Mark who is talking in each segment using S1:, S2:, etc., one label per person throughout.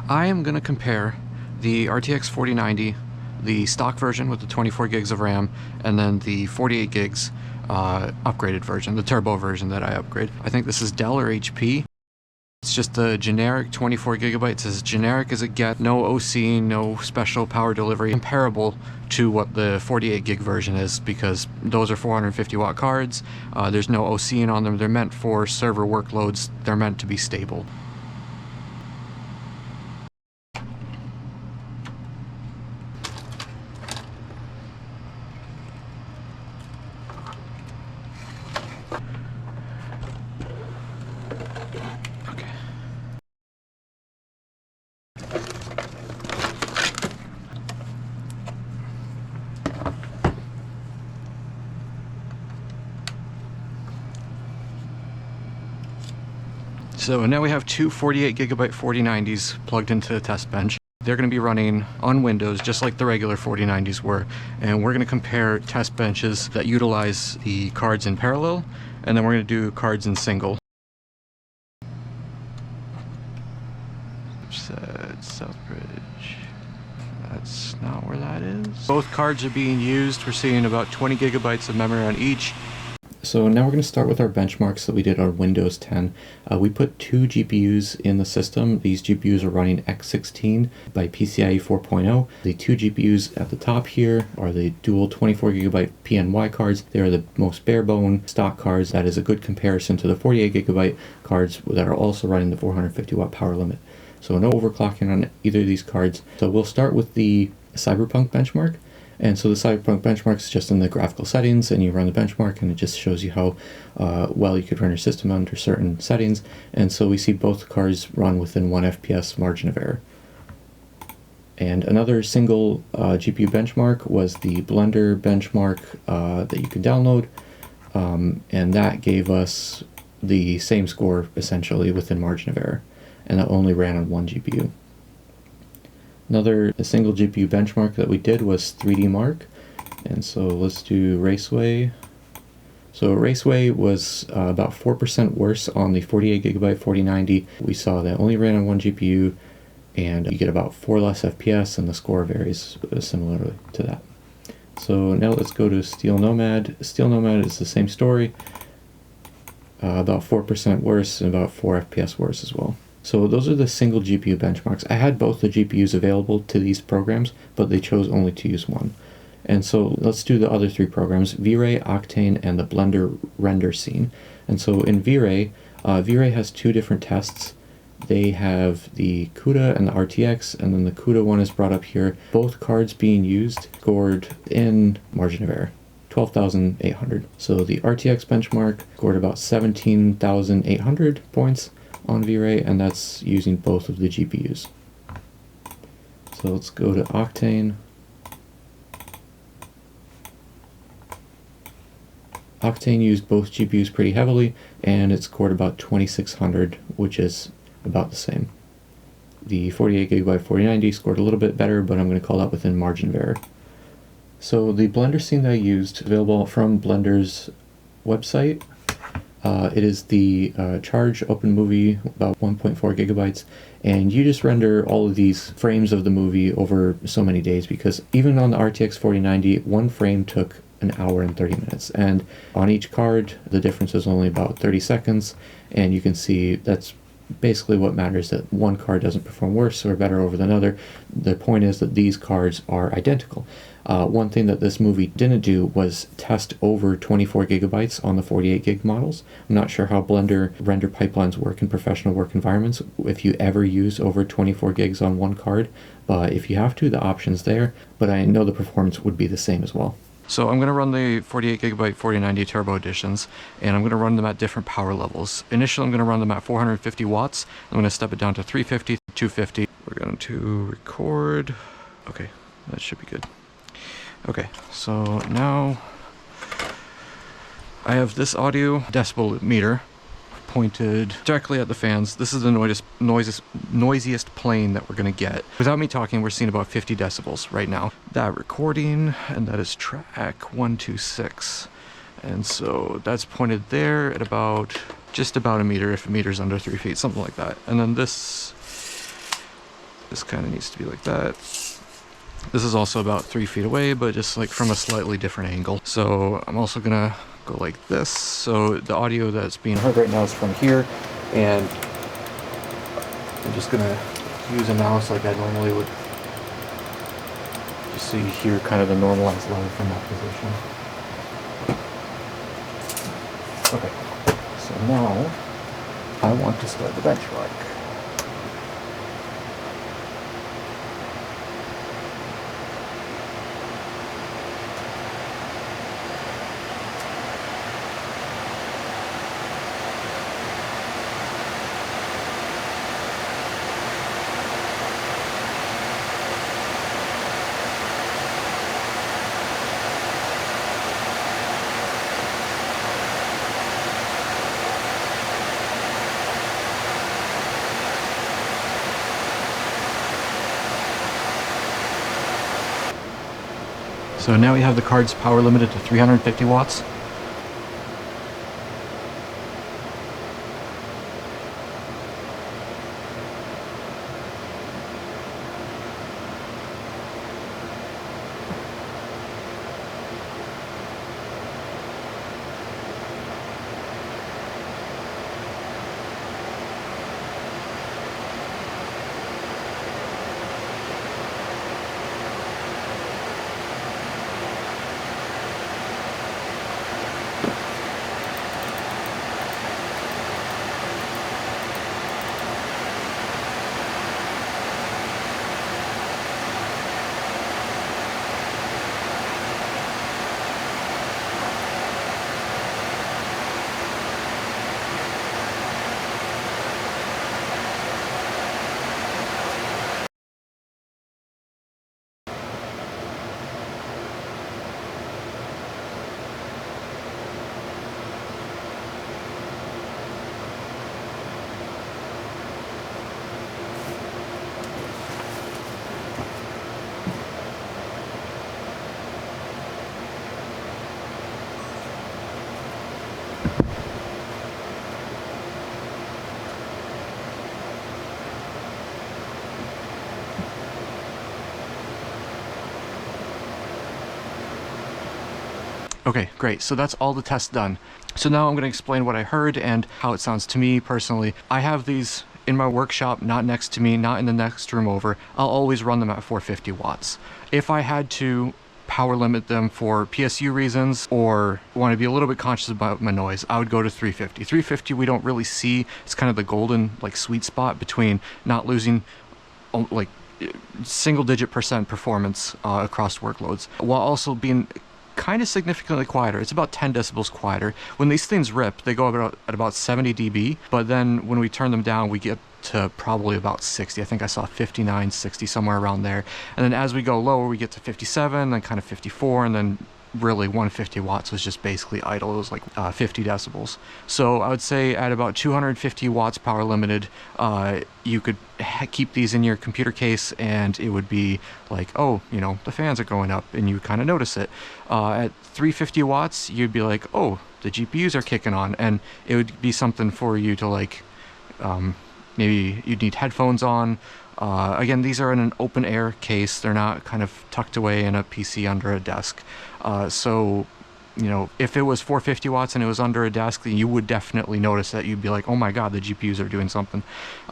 S1: I am going to compare the RTX 4090, the stock version with the 24 gigs of RAM, and then the 48 gigs upgraded version, the turbo version that I upgrade. I think this is Dell or HP. It's just a generic 24 gigabytes, as generic as it gets. No OC, no special power delivery, comparable to what the 48 gig version is, because those are 450 watt cards. There's no OC on them. They're meant for server workloads. They're meant to be stable. So now we have two 48 gigabyte 4090s plugged into the test bench. They're going to be running on Windows just like the regular 4090s were, and we're going to compare test benches that utilize the cards in parallel, and then we're going to do cards in single. Southbridge. That's not where that is. Both cards are being used. We're seeing about 20 gigabytes of memory on each. So now we're going to start with our benchmarks that we did on Windows 10. We put two GPUs in the system. These GPUs are running X16 by PCIe 4.0. The two GPUs at the top here are the dual 24 gigabyte PNY cards. They are the most bare bone stock cards. That is a good comparison to the 48 gigabyte cards that are also running the 450 watt power limit. So no overclocking on either of these cards. So we'll start with the Cyberpunk benchmark. And so the Cyberpunk benchmark is just in the graphical settings, and you run the benchmark and it just shows you how well you could run your system under certain settings. And so we see both cards run within 1 FPS margin of error. And another single GPU benchmark was the Blender benchmark that you can download, and that gave us the same score essentially within margin of error, and that only ran on one GPU. A single GPU benchmark that we did was 3D Mark, and so let's do Raceway. So Raceway was about 4% worse on the 48 gigabyte 4090. We saw that only ran on one GPU, and you get about 4 less FPS, and the score varies similarly to that. So now let's go to Steel Nomad. Steel Nomad is the same story, about 4% worse and about 4 FPS worse as well. So those are the single GPU benchmarks. I had both the GPUs available to these programs, but they chose only to use one. And so let's do the other three programs, V-Ray, Octane, and the Blender render scene. And so in V-Ray, V-Ray has two different tests. They have the CUDA and the RTX, and then the CUDA one is brought up here. Both cards being used scored in margin of error, 12,800. So the RTX benchmark scored about 17,800 points on V-Ray, and that's using both of the GPUs. So let's go to Octane. Octane used both GPUs pretty heavily, and it scored about 2,600, which is about the same. The 48 gigabyte 4090 scored a little bit better, but I'm going to call that within margin of error. So the Blender scene that I used, available from Blender's website. It is the Charge Open Movie, about 1.4 gigabytes, and you just render all of these frames of the movie over so many days, because even on the RTX 4090, one frame took an hour and 30 minutes, and on each card the difference is only about 30 seconds, and you can see that's basically what matters, that one card doesn't perform worse or better over another. The point is that these cards are identical. One thing that this movie didn't do was test over 24 gigabytes on the 48 gig models. I'm not sure how Blender render pipelines work in professional work environments, if you ever use over 24 gigs on one card, but if you have to, the option's there, but I know the performance would be the same as well. So I'm going to run the 48 gigabyte 4090 Turbo Editions, and I'm going to run them at different power levels. Initially I'm going to run them at 450 watts. I'm going to step it down to 350, 250. We're going to record. Okay, that should be good. Okay, so now I have this audio decibel meter pointed directly at the fans. This is the noisiest plane that we're going to get. Without me talking, we're seeing about 50 decibels right now. That recording, and that is track 126. And so that's pointed there at about, just about a meter, if a meter's under 3 feet, something like that. And then this This kind of needs to be like that. This is also about 3 feet away, but just like from a slightly different angle. So I'm also gonna go like this. So the audio that's being heard right now is from here, and I'm just gonna use a mouse like I normally would, just so you hear kind of the normalized level from that position. Okay, so now I want to start the benchmark. So now we have the card's power limited to 350 watts. Okay, great. So that's all the tests done. So now I'm going to explain what I heard and how it sounds to me personally. I have these in my workshop, not next to me, not in the next room over. I'll always run them at 450 watts. If I had to power limit them for PSU reasons or want to be a little bit conscious about my noise, I would go to 350. 350 we don't really see. It's kind of the golden like sweet spot between not losing like single-digit % performance across workloads, while also being kind of significantly quieter. It's about 10 decibels quieter. When these things rip, they go at about 70 dB, but then when we turn them down, we get to probably about 60. I think I saw 59, 60, somewhere around there. And then as we go lower, we get to 57, then kind of 54, and then really 150 watts was just basically idle. It was like 50 decibels. So I would say at about 250 watts power limited, you could keep these in your computer case and it would be like, oh, you know, the fans are going up, and you would kind of notice it. At 350 watts, you'd be like, oh, the GPUs are kicking on, and it would be something for you to like, maybe you'd need headphones on. Again, these are in an open air case. They're not kind of tucked away in a PC under a desk. So, you know, if it was 450 watts and it was under a desk, then you would definitely notice that. You'd be like, oh my God, the GPUs are doing something.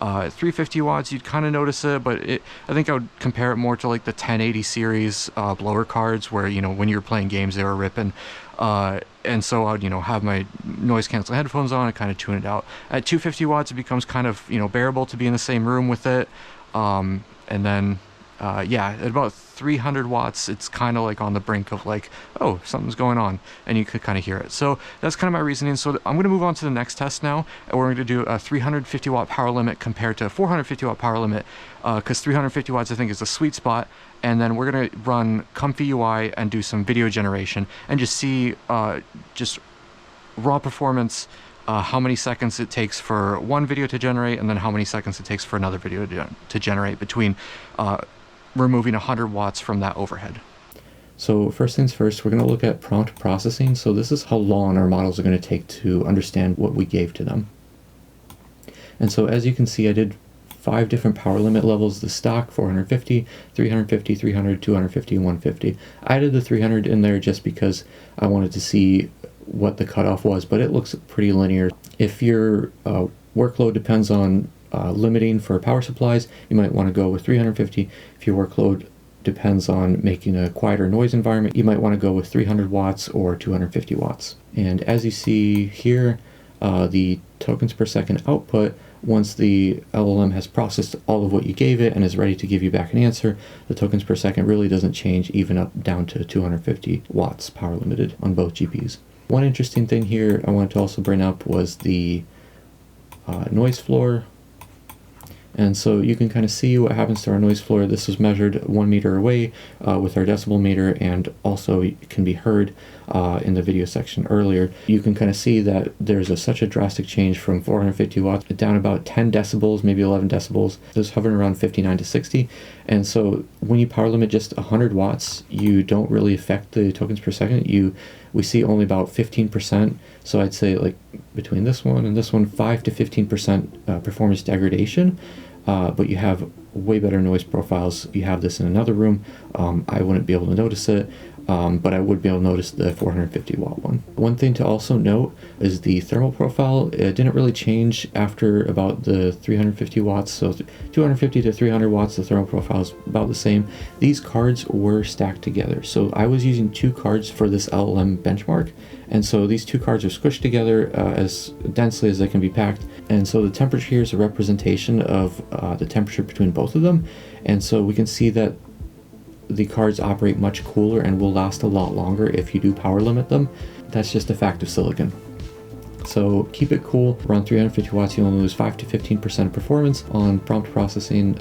S1: At 350 watts, you'd kind of notice it, but I think I would compare it more to like the 1080 series blower cards where, you know, when you're playing games, they were ripping. And so I'd, you know, have my noise canceling headphones on and kind of tune it out. At 250 watts, it becomes kind of, you know, bearable to be in the same room with it. And then, yeah, at about 300 watts, it's kind of like on the brink of like, oh, something's going on, and you could kind of hear it. So that's kind of my reasoning. So I'm going to move on to the next test now, and we're going to do a 350 watt power limit compared to a 450 watt power limit, because 350 watts I think is the sweet spot. And then we're going to run comfyui and do some video generation and just see just raw performance, how many seconds it takes for one video to generate, and then how many seconds it takes for another video to generate between removing 100 watts from that overhead. So first things first, we're going to look at prompt processing. So this is how long our models are going to take to understand what we gave to them. And so as you can see, I did 5 different power limit levels: the stock 450, 350, 300, 250, and 150. I added the 300 in there just because I wanted to see what the cutoff was, but it looks pretty linear. If your workload depends on limiting for power supplies, you might want to go with 350. If your workload depends on making a quieter noise environment, you might want to go with 300 watts or 250 watts. And as you see here, the tokens per second output, once the LLM has processed all of what you gave it and is ready to give you back an answer, the tokens per second really doesn't change, even up down to 250 watts power limited on both GPUs. One interesting thing here I wanted to also bring up was the noise floor. And so you can kind of see what happens to our noise floor. This was measured 1 meter away with our decibel meter, and also it can be heard in the video section earlier. You can kind of see that there's such a drastic change from 450 watts down about 10 decibels, maybe 11 decibels. It's hovering around 59 to 60. And so when you power limit just 100 watts, you don't really affect the tokens per second. We see only about 15%. So I'd say, like, between this one and this one, 5 to 15% performance degradation. But you have way better noise profiles. You have this in another room. I wouldn't be able to notice it, but I would be able to notice the 450 watt one. One thing to also note is the thermal profile. It didn't really change after about the 350 watts. So 250 to 300 watts, the thermal profile is about the same. These cards were stacked together. So I was using 2 cards for this LLM benchmark. And so these 2 cards are squished together as densely as they can be packed. And so the temperature here is a representation of the temperature between both of them. And so we can see that the cards operate much cooler and will last a lot longer if you do power limit them. That's just a fact of silicon. So keep it cool. Around 350 watts, you only lose 5 to 15% of performance on prompt processing.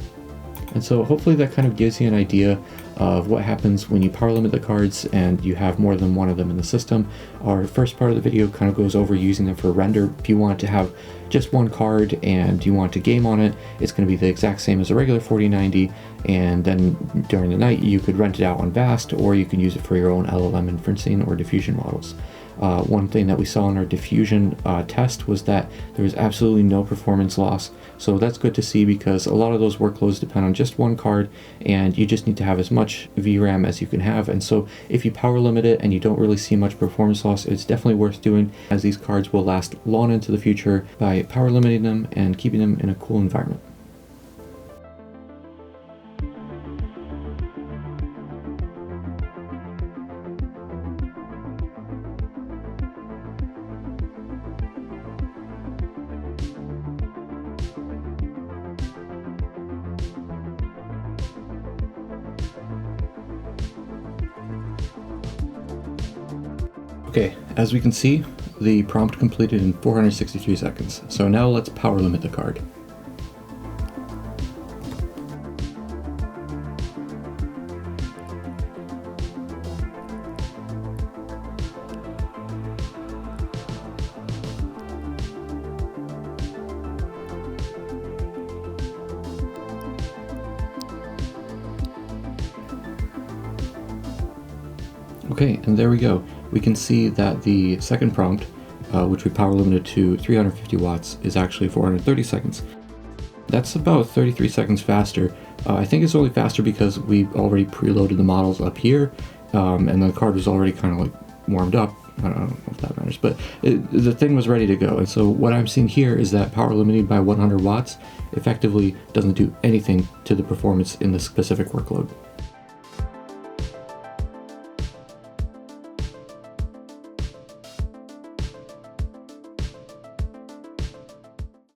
S1: And so hopefully that kind of gives you an idea of what happens when you power limit the cards and you have more than one of them in the system. Our first part of the video kind of goes over using them for render. If you want to have just one card and you want to game on it, it's going to be the exact same as a regular 4090, and then during the night you could rent it out on VAST, or you can use it for your own LLM inferencing or diffusion models. One thing that we saw in our diffusion test was that there was absolutely no performance loss. So that's good to see, because a lot of those workloads depend on just one card, and you just need to have as much VRAM as you can have. And so if you power limit it and you don't really see much performance loss, it's definitely worth doing, as these cards will last long into the future by power limiting them and keeping them in a cool environment. Okay, as we can see, the prompt completed in 463 seconds. So now let's power limit the card. Okay, and there we go. We can see that the second prompt, which we power limited to 350 watts, is actually 430 seconds. That's about 33 seconds faster. I think it's only faster because we already preloaded the models up here, and the card was already kind of like warmed up. I don't know if that matters, but the thing was ready to go. And so what I'm seeing here is that power limiting by 100 watts effectively doesn't do anything to the performance in this specific workload.